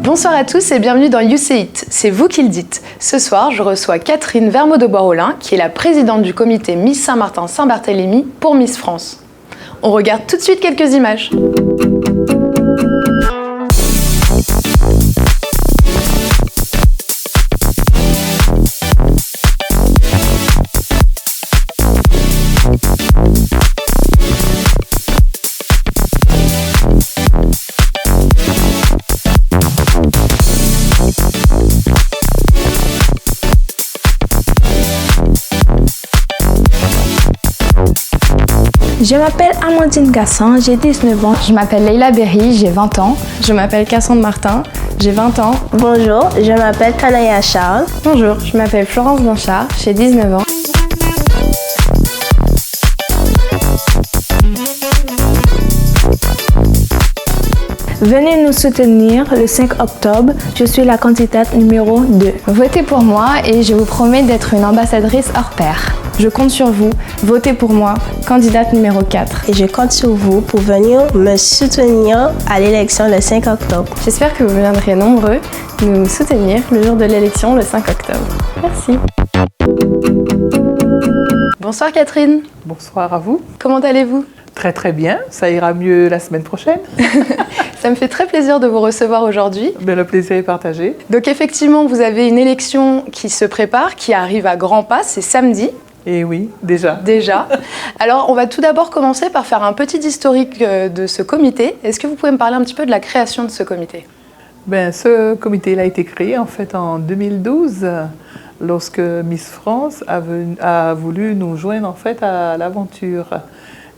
Bonsoir à tous et bienvenue dans You Say It, c'est vous qui le dites. Ce soir, je reçois Catherine Vermeaux-de-Bois-Rolin, qui est la présidente du comité Miss Saint-Martin-Saint-Barthélemy pour Miss France. On regarde tout de suite quelques images. Je m'appelle Amandine Gassan, j'ai 19 ans. Je m'appelle Leila Berry, j'ai 20 ans. Je m'appelle Cassandre Martin, j'ai 20 ans. Bonjour, je m'appelle Kanaya Charles. Bonjour, je m'appelle Florence Blanchard, j'ai 19 ans. Venez nous soutenir le 5 octobre. Je suis la candidate numéro 2. Votez pour moi et je vous promets d'être une ambassadrice hors pair. Je compte sur vous. Votez pour moi, candidate numéro 4. Et je compte sur vous pour venir me soutenir à l'élection le 5 octobre. J'espère que vous viendrez nombreux nous soutenir le jour de l'élection le 5 octobre. Merci. Bonsoir Catherine. Bonsoir à vous. Comment allez-vous ? Très très bien, ça ira mieux la semaine prochaine. Ça me fait très plaisir de vous recevoir aujourd'hui. Ben, le plaisir est partagé. Donc effectivement, vous avez une élection qui se prépare, qui arrive à grands pas, c'est samedi. Et oui, déjà. Déjà. Alors, on va tout d'abord commencer par faire un petit historique de ce comité. Est-ce que vous pouvez me parler un petit peu de la création de ce comité ? Ben, ce comité il a été créé en fait en 2012, lorsque Miss France a voulu nous joindre en fait à l'aventure.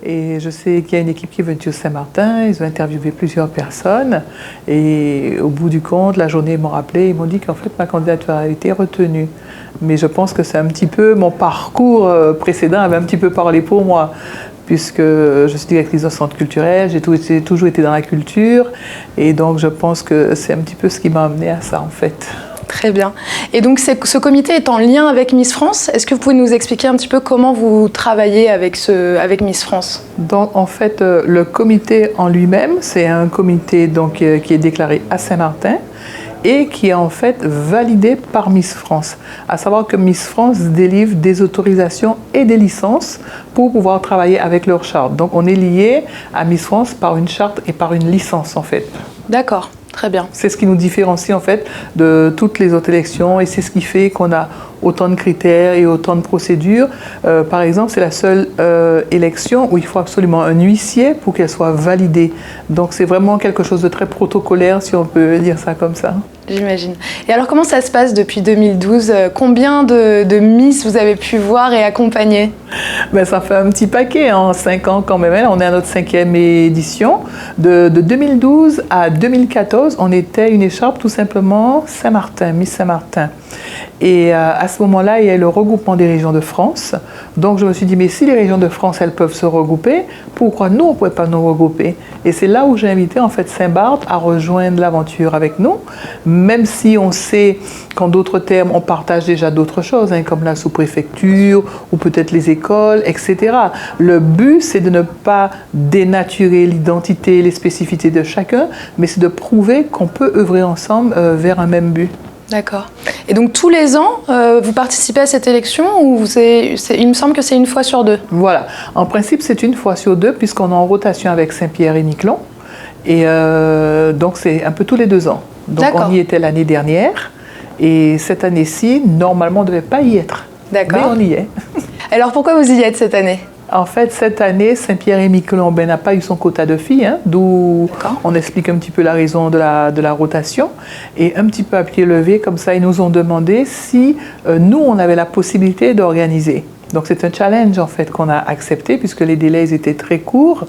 Et je sais qu'il y a une équipe qui est venue au Saint-Martin, ils ont interviewé plusieurs personnes et au bout du compte, la journée, ils m'ont rappelé, ils m'ont dit qu'en fait ma candidature a été retenue. Mais je pense que c'est un petit peu, mon parcours précédent avait un petit peu parlé pour moi, puisque je suis directrice d'un centre culturel, j'ai toujours été dans la culture et donc je pense que c'est un petit peu ce qui m'a amené à ça en fait. Très bien. Et donc ce comité est en lien avec Miss France. Est-ce que vous pouvez nous expliquer un petit peu comment vous travaillez avec Miss France ? Donc en fait, le comité en lui-même, c'est un comité donc, qui est déclaré à Saint-Martin et qui est en fait validé par Miss France. À savoir que Miss France délivre des autorisations et des licences pour pouvoir travailler avec leur charte. Donc on est lié à Miss France par une charte et par une licence en fait. D'accord. Très bien. C'est ce qui nous différencie en fait de toutes les autres élections et c'est ce qui fait qu'on a autant de critères et autant de procédures. Par exemple, c'est la seule élection où il faut absolument un huissier pour qu'elle soit validée. Donc c'est vraiment quelque chose de très protocolaire, si on peut dire ça comme ça. J'imagine. Et alors comment ça se passe depuis 2012 ? Combien de Miss vous avez pu voir et accompagner ? Ben, ça fait un petit paquet, en 5 ans quand même. On est à notre 5e édition. De 2012 à 2014, on était une écharpe tout simplement Saint-Martin, Miss Saint-Martin. Et à ce moment-là, il y a le regroupement des régions de France. Donc je me suis dit, mais si les régions de France, elles peuvent se regrouper, pourquoi nous, on ne pourrait pas nous regrouper ? Et c'est là où j'ai invité en fait Saint-Barth à rejoindre l'aventure avec nous, même si on sait qu'en d'autres termes, on partage déjà d'autres choses, hein, comme la sous-préfecture ou peut-être les écoles, etc. Le but, c'est de ne pas dénaturer l'identité, les spécificités de chacun, mais c'est de prouver qu'on peut œuvrer ensemble vers un même but. D'accord. Et donc tous les ans, vous participez à cette élection ou il me semble que c'est une fois sur 2 ? Voilà. En principe, c'est une fois sur 2 puisqu'on est en rotation avec Saint-Pierre et Miquelon. Et donc c'est un peu tous les 2 ans. Donc on y était l'année dernière et cette année-ci, normalement, on ne devait pas y être. D'accord. Mais on y est. Alors pourquoi vous y êtes cette année ? En fait, cette année, Saint-Pierre-et-Miquelon n'a pas eu son quota de filles, hein, d'où on explique un petit peu la raison de la rotation. Et un petit peu à pied levé, comme ça, ils nous ont demandé si nous, on avait la possibilité d'organiser. Donc c'est un challenge en fait qu'on a accepté puisque les délais étaient très courts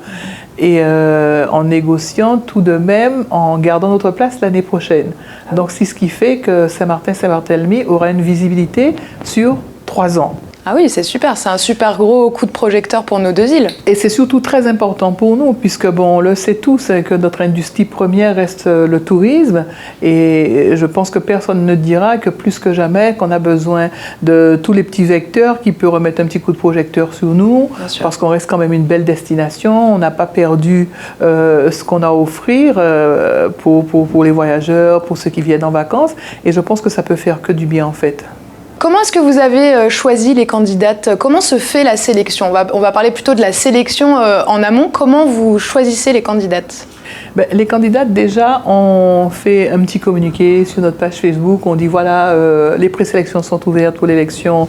et en négociant tout de même en gardant notre place l'année prochaine. Donc c'est ce qui fait que Saint-Martin-Saint-Barthélemy aura une visibilité sur 3 ans. Ah oui, c'est super, c'est un super gros coup de projecteur pour nos deux îles. Et c'est surtout très important pour nous, puisque bon, on le sait tous, c'est que notre industrie première reste le tourisme. Et je pense que personne ne dira que plus que jamais qu'on a besoin de tous les petits vecteurs qui peuvent remettre un petit coup de projecteur sur nous, parce qu'on reste quand même une belle destination. On n'a pas perdu ce qu'on a à offrir pour les voyageurs, pour ceux qui viennent en vacances. Et je pense que ça peut faire que du bien en fait. Comment est-ce que vous avez choisi les candidates? Comment se fait la sélection? On va parler plutôt de la sélection en amont. Comment vous choisissez les candidates? Les candidates, déjà, on fait un petit communiqué sur notre page Facebook. On dit voilà, les présélections sont ouvertes pour l'élection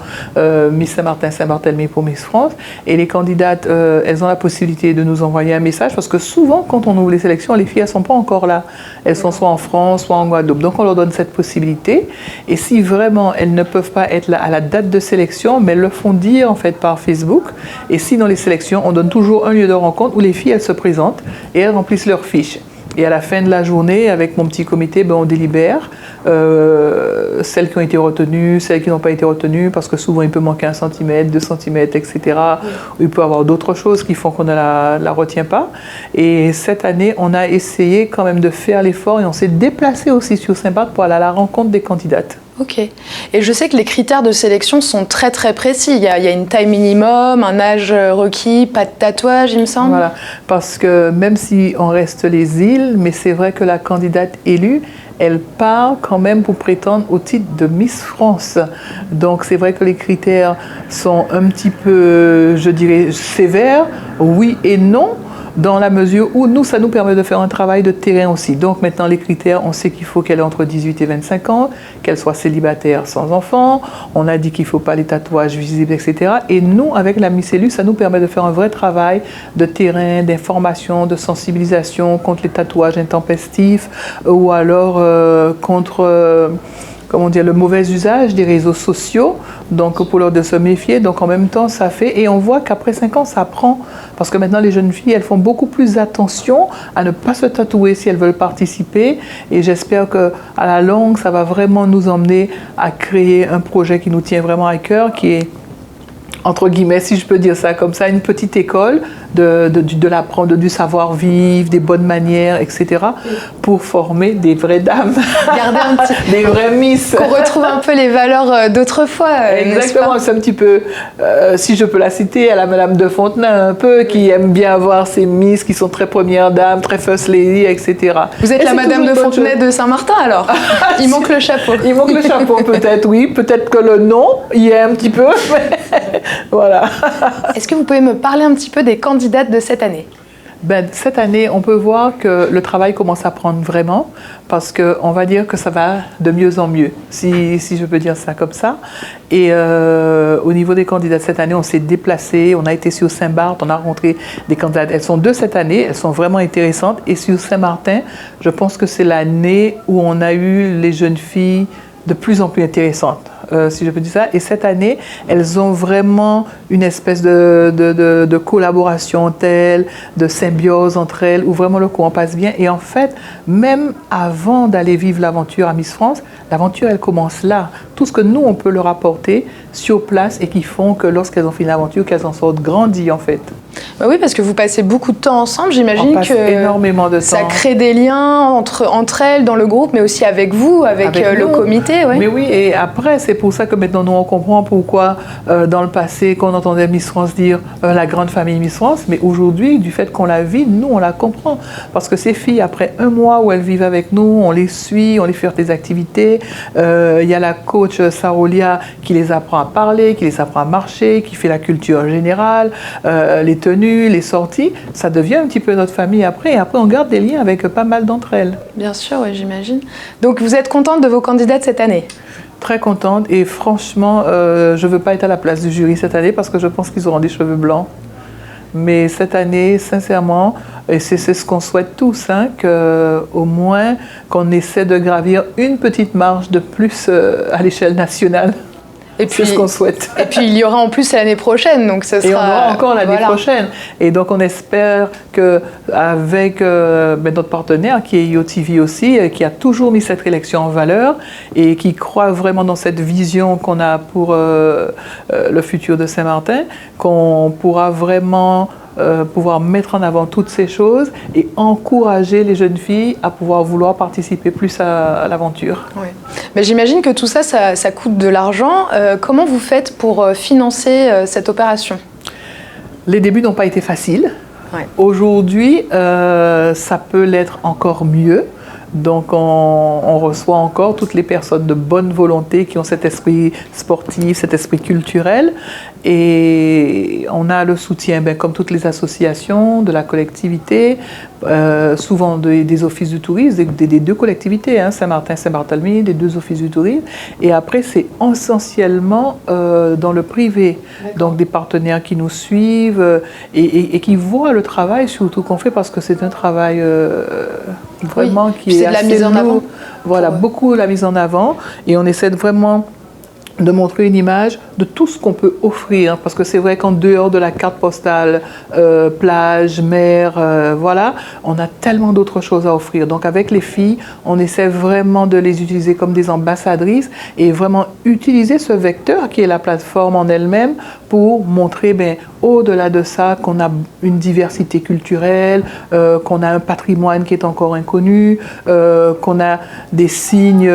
Miss Saint-Martin, Saint-Barthélemy pour Miss France. Et les candidates, elles ont la possibilité de nous envoyer un message parce que souvent, quand on ouvre les sélections, les filles, elles ne sont pas encore là. Elles sont soit en France, soit en Guadeloupe. Donc, on leur donne cette possibilité. Et si vraiment elles ne peuvent pas être là à la date de sélection, mais elles le font dire en fait par Facebook. Et si dans les sélections, on donne toujours un lieu de rencontre où les filles, elles se présentent et elles remplissent leurs fiches. Et à la fin de la journée, avec mon petit comité, on délibère celles qui ont été retenues, celles qui n'ont pas été retenues, parce que souvent il peut manquer 1 cm, 2 cm, etc. Ou il peut y avoir d'autres choses qui font qu'on ne la retient pas. Et cette année, on a essayé quand même de faire l'effort et on s'est déplacé aussi sur Saint-Barth pour aller à la rencontre des candidates. Ok. Et je sais que les critères de sélection sont très très précis. Il y a une taille minimum, un âge requis, pas de tatouage, il me semble. Voilà, parce que même si on reste les îles, mais c'est vrai que la candidate élue, elle part quand même pour prétendre au titre de Miss France. Donc c'est vrai que les critères sont un petit peu, je dirais, sévères, oui et non. Dans la mesure où nous, ça nous permet de faire un travail de terrain aussi. Donc maintenant, les critères, on sait qu'il faut qu'elle ait entre 18 et 25 ans, qu'elle soit célibataire sans enfant. On a dit qu'il ne faut pas les tatouages visibles, etc. Et nous, avec la Miss Élue, ça nous permet de faire un vrai travail de terrain, d'information, de sensibilisation contre les tatouages intempestifs ou alors contre... comment dire, le mauvais usage des réseaux sociaux, donc pour leur de se méfier. Donc en même temps, ça fait, et on voit qu'après 5 ans, ça prend, parce que maintenant les jeunes filles, elles font beaucoup plus attention à ne pas se tatouer si elles veulent participer, et j'espère qu'à la longue, ça va vraiment nous emmener à créer un projet qui nous tient vraiment à cœur, qui est, entre guillemets, si je peux dire ça comme ça, une petite école de l'apprendre, du savoir-vivre, des bonnes manières, etc. pour former des vraies dames, garder un petit... des vraies miss. Qu'on retrouve un peu les valeurs d'autrefois. Exactement, c'est un petit peu, si je peux la citer, à la Madame de Fontenay, un peu, qui aime bien avoir ces miss qui sont très premières dames, très first lady, etc. Vous êtes la Madame de Fontenay de Saint-Martin alors? Il manque le chapeau. Il manque le chapeau peut-être, oui. Peut-être que le nom y est un petit peu, mais voilà. Est-ce que vous pouvez me parler un petit peu des candidates de cette année? Cette année, on peut voir que le travail commence à prendre vraiment, parce qu'on va dire que ça va de mieux en mieux, si je peux dire ça comme ça. Et au niveau des candidats cette année, on s'est déplacé, on a été sur Saint-Barth, on a rencontré des candidates. Elles sont de cette année, elles sont vraiment intéressantes. Et sur Saint-Martin, je pense que c'est l'année où on a eu les jeunes filles de plus en plus intéressantes. Si je peux dire ça. Et cette année, elles ont vraiment une espèce de collaboration telle, de symbiose entre elles, où vraiment le courant passe bien. Et en fait, même avant d'aller vivre l'aventure à Miss France, l'aventure, elle commence là. Tout ce que nous, on peut leur apporter sur place et qui font que lorsqu'elles ont fini l'aventure, qu'elles en sortent grandies, en fait. Bah oui, parce que vous passez beaucoup de temps ensemble. J'imagine que énormément de ça temps. crée des liens entre elles dans le groupe, mais aussi avec vous, avec le comité. Ouais. Mais oui, et après, c'est pour ça que maintenant, nous, on comprend pourquoi, dans le passé, qu'on entendait Miss France dire la grande famille Miss France, mais aujourd'hui, du fait qu'on la vit, nous, on la comprend. Parce que ces filles, après 1 mois où elles vivent avec nous, on les suit, on les fait des activités. Il y a la coach Sarolia qui les apprend à parler, qui les apprend à marcher, qui fait la culture générale, les tenues, les sorties. Ça devient un petit peu notre famille après. Et après, on garde des liens avec pas mal d'entre elles. Bien sûr, oui, j'imagine. Donc, vous êtes contente de vos candidates cette année? Très contente. Et franchement, je ne veux pas être à la place du jury cette année parce que je pense qu'ils auront des cheveux blancs. Mais cette année, sincèrement, et c'est ce qu'on souhaite tous, hein, qu'au moins qu'on essaie de gravir une petite marche de plus à l'échelle nationale. C'est ce qu'on souhaite. Et puis il y aura en plus l'année prochaine, donc ça sera... Et on aura encore l'année prochaine. Et donc on espère qu'avec notre partenaire qui est IOTV aussi, qui a toujours mis cette élection en valeur et qui croit vraiment dans cette vision qu'on a pour le futur de Saint-Martin, qu'on pourra vraiment pouvoir mettre en avant toutes ces choses et encourager les jeunes filles à pouvoir vouloir participer plus à l'aventure. Oui. Mais j'imagine que tout ça coûte de l'argent. Comment vous faites pour financer cette opération ? Les débuts n'ont pas été faciles. Ouais. Aujourd'hui, ça peut l'être encore mieux. Donc, on reçoit encore toutes les personnes de bonne volonté qui ont cet esprit sportif, cet esprit culturel. Et on a le soutien, comme toutes les associations, de la collectivité, souvent des offices du tourisme, des deux collectivités, Saint-Martin, Saint-Barthélemy, des deux offices du tourisme. Et après, c'est essentiellement dans le privé. Donc, des partenaires qui nous suivent et qui voient le travail surtout qu'on fait parce que c'est un travail vraiment qui est de la assez mise en avant. Voilà, beaucoup la mise en avant. Et on essaie vraiment de montrer une image de tout ce qu'on peut offrir, parce que c'est vrai qu'en dehors de la carte postale, plage, mer, voilà, on a tellement d'autres choses à offrir. Donc avec les filles, on essaie vraiment de les utiliser comme des ambassadrices et vraiment utiliser ce vecteur qui est la plateforme en elle-même pour montrer, au-delà de ça, qu'on a une diversité culturelle, qu'on a un patrimoine qui est encore inconnu, qu'on a des signes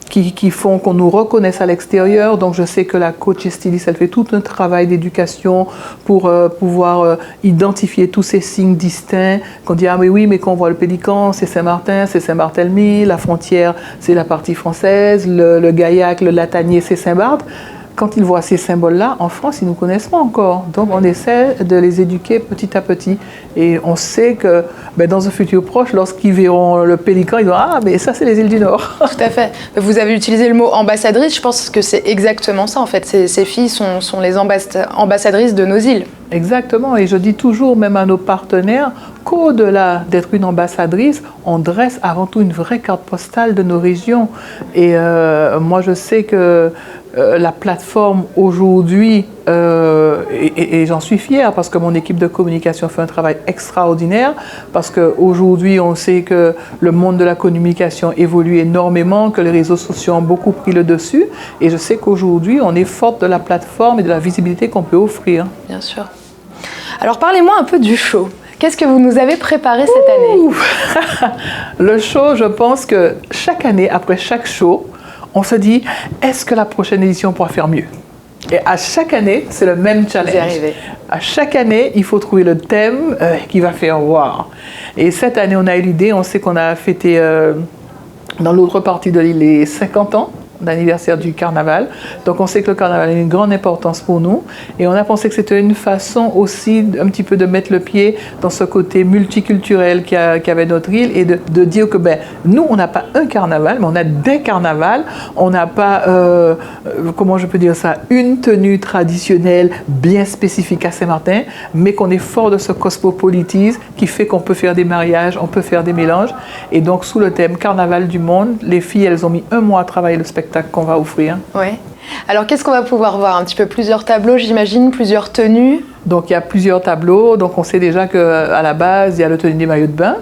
qui font qu'on nous reconnaisse à l'extérieur. Donc je sais que la coach et styliste, elle fait tout un travail d'éducation pour pouvoir identifier tous ces signes distincts, qu'on dit ah mais oui, mais quand on voit le Pélican, c'est Saint-Martin, c'est Saint-Barthélemy, la frontière c'est la partie française, le Gaillac, le Latanier c'est Saint-Barth. Quand ils voient ces symboles-là, en France, ils ne nous connaissent pas encore. Donc, on essaie de les éduquer petit à petit. Et on sait que dans un futur proche, lorsqu'ils verront le Pélican, ils diront « Ah, mais ça, c'est les îles du Nord ». Tout à fait. Vous avez utilisé le mot ambassadrice. Je pense que c'est exactement ça, en fait. Ces filles sont les ambassadrices de nos îles. Exactement. Et je dis toujours, même à nos partenaires, qu'au-delà d'être une ambassadrice, on dresse avant tout une vraie carte postale de nos régions. Et moi, je sais que la plateforme aujourd'hui, et j'en suis fière parce que mon équipe de communication fait un travail extraordinaire, parce qu'aujourd'hui on sait que le monde de la communication évolue énormément, que les réseaux sociaux ont beaucoup pris le dessus, et je sais qu'aujourd'hui on est forte de la plateforme et de la visibilité qu'on peut offrir. Bien sûr. Alors parlez-moi un peu du show. Qu'est-ce que vous nous avez préparé cette année ? Le show, je pense que chaque année, après chaque show, on se dit, est-ce que la prochaine édition pourra faire mieux ? Et à chaque année, c'est le même challenge. Vous y arrivez. À chaque année, il faut trouver le thème qui va faire wow. Et cette année, on a eu l'idée, on sait qu'on a fêté dans l'autre partie de l'île les 50 ans d'anniversaire du carnaval. Donc on sait que le carnaval a une grande importance pour nous et on a pensé que c'était une façon aussi un petit peu de mettre le pied dans ce côté multiculturel qu'avait notre île et de dire que nous on n'a pas un carnaval mais on a des carnavals, on n'a pas comment je peux dire ça, une tenue traditionnelle bien spécifique à Saint-Martin, mais qu'on est fort de ce cosmopolitisme qui fait qu'on peut faire des mariages, on peut faire des mélanges. Et donc sous le thème Carnaval du monde, les filles elles ont mis 1 mois à travailler le spectacle qu'on va offrir. Oui. Alors, qu'est-ce qu'on va pouvoir voir ? Un petit peu plusieurs tableaux, j'imagine, plusieurs tenues. Donc, il y a plusieurs tableaux. Donc, on sait déjà qu'à la base, il y a le tenue des maillots de bain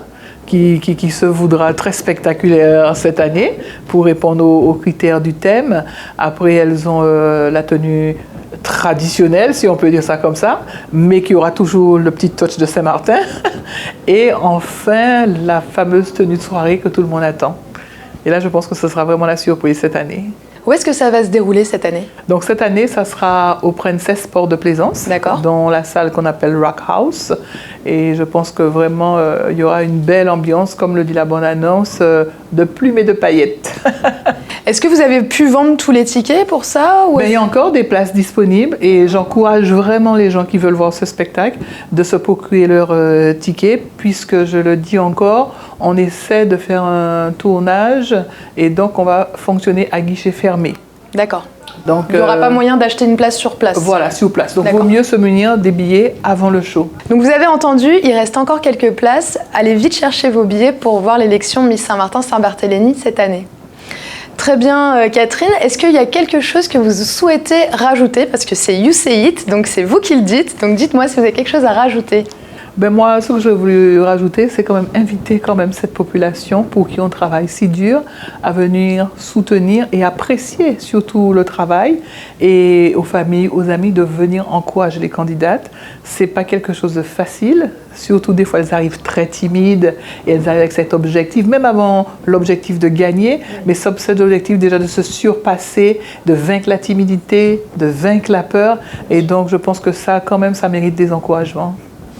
qui se voudra très spectaculaire cette année pour répondre aux critères du thème. Après, elles ont la tenue traditionnelle, si on peut dire ça comme ça, mais qui aura toujours le petit touch de Saint-Martin. Et enfin, la fameuse tenue de soirée que tout le monde attend. Et là, je pense que ce sera vraiment la surprise cette année. Où est-ce que ça va se dérouler cette année ? Donc cette année, ça sera au Princess Port de Plaisance, dans la salle qu'on appelle Rock House. Et je pense que vraiment, il y aura une belle ambiance, comme le dit la bande-annonce, de plumes et de paillettes. Est-ce que vous avez pu vendre tous les tickets pour ça ou... Il y a encore des places disponibles et j'encourage vraiment les gens qui veulent voir ce spectacle de se procurer leur ticket, puisque je le dis encore, on essaie de faire un tournage et donc on va fonctionner à guichet fermé. D'accord. Donc, il n'y aura pas moyen d'acheter une place sur place. Voilà, sur place. Donc, il vaut mieux se munir des billets avant le show. Donc, vous avez entendu, il reste encore quelques places. Allez vite chercher vos billets pour voir l'élection Miss Saint-Martin-Saint-Barthélemy cette année. Très bien, Catherine. Est-ce qu'il y a quelque chose que vous souhaitez rajouter? Parce que c'est You Say It, donc c'est vous qui le dites. Donc dites-moi si vous avez quelque chose à rajouter. Ben moi, ce que je voulais rajouter, c'est quand même inviter quand même cette population pour qui on travaille si dur à venir soutenir et apprécier surtout le travail, et aux familles, aux amis de venir encourager les candidates. C'est pas quelque chose de facile, surtout des fois elles arrivent très timides et elles arrivent avec cet objectif, même avant l'objectif de gagner, mais cet objectif déjà de se surpasser, de vaincre la timidité, de vaincre la peur, et donc je pense que ça quand même ça mérite des encouragements.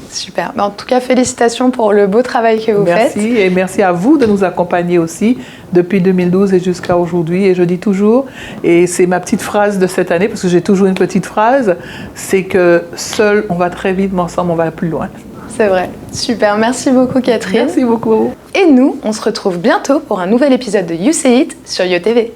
Super. En tout cas, félicitations pour le beau travail que vous faites. Merci, et merci à vous de nous accompagner aussi depuis 2012 et jusqu'à aujourd'hui. Et je dis toujours, et c'est ma petite phrase de cette année, parce que j'ai toujours une petite phrase, c'est que seul on va très vite, mais ensemble on va plus loin. C'est vrai. Super. Merci beaucoup, Catherine. Merci beaucoup. Et nous, on se retrouve bientôt pour un nouvel épisode de You Say It sur YoTV.